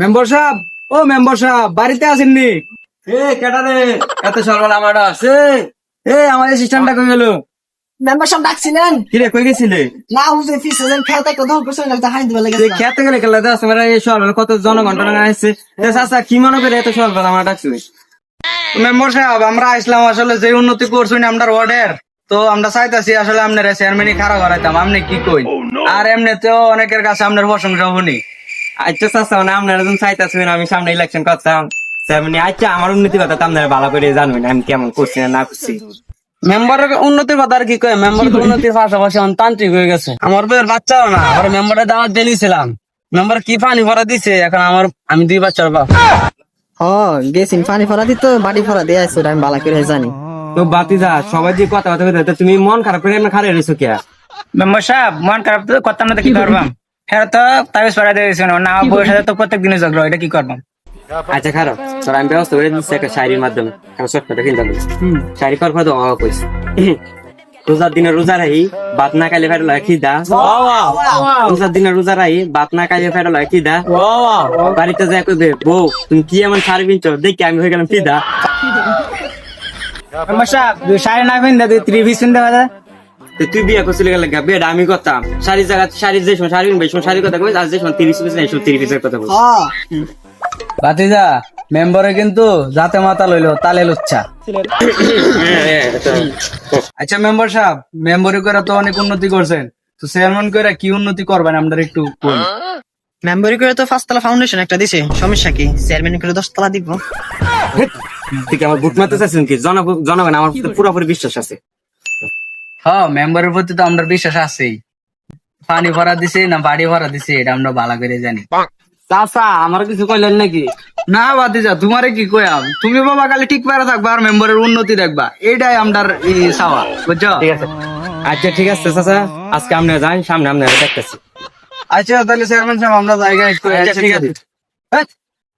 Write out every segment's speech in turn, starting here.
Member সাহেব, ও member সাহেব, বাড়িতে আসেননি? কেটা রে এত সকাল আমার আছে? আমার অ্যাসিস্ট্যান্টটা কই গেল? মেম্বার সাহেব ডাকছিলেন? কিরে কই গেছিলে? না হুজে ফিসেন খেলতে কত করছেন একটা হাইন্দ বলে তুই গেছে। খেতে গেলে খেলাতে আসছে মানে এই সকালে কত জনগণ টনগণ আসছে। চাচা কি মনে করে এত সকাল আমার ডাকছি? মেম্বার সাহেব, আমরা আসলাম আসলে যে উন্নতি করছেন আমরা ওয়ার্ডের, তো আমরা চাইতাছি আসলে আপনার চেয়ারম্যানই খাড়া করাইতাম, আপনি কি কই? আর এমনিতেও অনেকের কাছে আপনার প্রশংসা শুনি। আচ্ছা চাচা, মানে আপনারা যখন চাইতাছেন আমি সামনে ইলেকশন করতাম, চেয়ারম্যান আচ্ছা আমার উন্নতি কথা তো আপনারা ভালো করে জানবেন আমি কেমন করছি না করছি। মেম্বারের উন্নতির কথা আর কি কয়, মেম্বার তো উন্নতির পাশাপাশি তান্ত্রিক হয়ে গেছে। আমার বউয়ের বাচ্চাও না, আবার মেম্বারের দাওয়াত দিয়েছিলাম, মেম্বার কি পানি ভরা দিছে, এখন আমি 2 বাচ্চার বাপ। গেছিন পানি ফরা দিত বাড়ি ফরা দিয়ে আইছো আমি বালা করে জানি। তো বাতিজা সবাই যে কথা কথা তুমি মন খারাপ করে এমনি খারাপ রয়েছো কে? মেম্বার সাহেব মন খারাপ তো করতাম না, তো কি করবাম? হ্যাঁ তো তাবিজ পড়া দিয়েছে না, আমার বউয়ের সাথে তো প্রত্যেক দিনে ঝগড়া, এটা কি করবাম? আচ্ছা খারাপ, তোর আমি ব্যবস্থা করে দিচ্ছি একটা শাড়ির মাধ্যমে, আমি সবটা কিনতে হবে। শাড়ি করার পর তো অভাব হয়েছে। রোজার দিনে রোজা রাহি বাত না খাইলে ফেরো লাগে খিদা। রোজার দিনে রোজা রাহি বাত না খাইলে ফেরো লাগে খিদা। বাড়িতে যা কইবে বউ তুমি কি এমন শাড়ি কিনছো, দেখি আমি হয়ে গেলাম ফিদা। মেম্বার সাহেব 2 শাড়ি না কিনতে 2 3 কিনতে হবে। তো তুই বিয়ে করছিলি গেলে বেড আমি করতাম শাড়ির জায়গা শাড়ির যে সময় শাড়ি কিনবে এই সময় শাড়ির কথা কই, আর যে সময় 30 পিস না এই সময় 30 পিসের কথা বল। বাতিজা মেম্বারে কিন্তু যাতে মাথা লইলো তালে লুচ্ছা। আচ্ছা মেম্বার সাহেব, মেম্বারি করে তো অনেক উন্নতি করছেন, তো চেয়ারম্যান করে কি উন্নতি করবেন আমরা একটু বলুন। মেম্বারি করে তো 5 তলা ফাউন্ডেশন একটা দিছে, সমস্যা কি? চেয়ারম্যান করে 10 তলা দিব। ঠিক আমার বুট মারতে চাচ্ছেন কি? জনগণ আমার প্রতি পুরোপুরি বিশ্বাস আছে। হ্যাঁ মেম্বারের প্রতি তো আমরা বিশ্বাস আছেই, পানি ভরা দিছে না বাড়ি ভরা দিছে এটা আমরা ভালো করে জানি। চাচা আমার কিছু কইলেন নাকি? না বাতিজা তোমারে কি কইয়াম, তুমি বাবা খালি ঠিক পারে থাকবা আর মেম্বারের উন্নতি দেখবা, এইটাই আমরার চাওয়া, বুঝছো? ঠিক আছে আচ্ছা ঠিক আছে চাচা, আজকে আমরা যাই, সামনে আমরা দেখতেছি। আচ্ছা তাহলে চেয়ারম্যান সাহেব আমরা জায়গায় ঠিক আছে।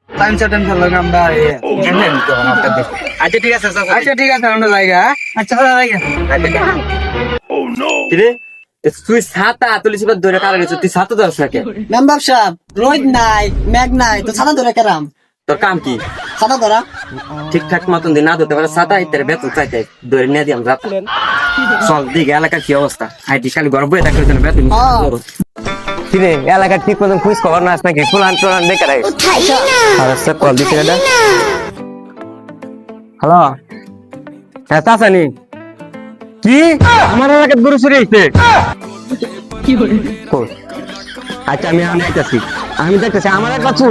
টাইম সেটেন ফেললো আমরা আচ্ছা ঠিক আছে চাচা। আচ্ছা ঠিক আছে আমরা জায়গা। আচ্ছা জায়গা রে তুই ছাতা তুলিস ধরে কারা গেছে, তুই ছাতা দশ রাখে। মেম্বার সাহেব রোদ নাই মেঘ নাই তো ছাতা ধরে কেরাম? তোর কাম কি? ছাতা ধরা। ঠিকঠাক মতন দিন না ধরতে পারে ছাতা ইত্যাদি বেতন চাইতে ধরে নিয়ে দিলাম যাতা। চল দিকে এলাকার কি অবস্থা, আইটি খালি গর্ব হয়ে থাকলে বেতন কিরে এলাকার ঠিক মতন খুঁজ খবর না আস নাকি ফুলান টুলান দেখে রাখ। কল দিচ্ছে দাদা। হ্যালো হ্যাঁ চাচানি কি আমার এলাকার গরু চুরি হয়েছে? আচ্ছা আমি দেখতেছি আমার এক বাছুর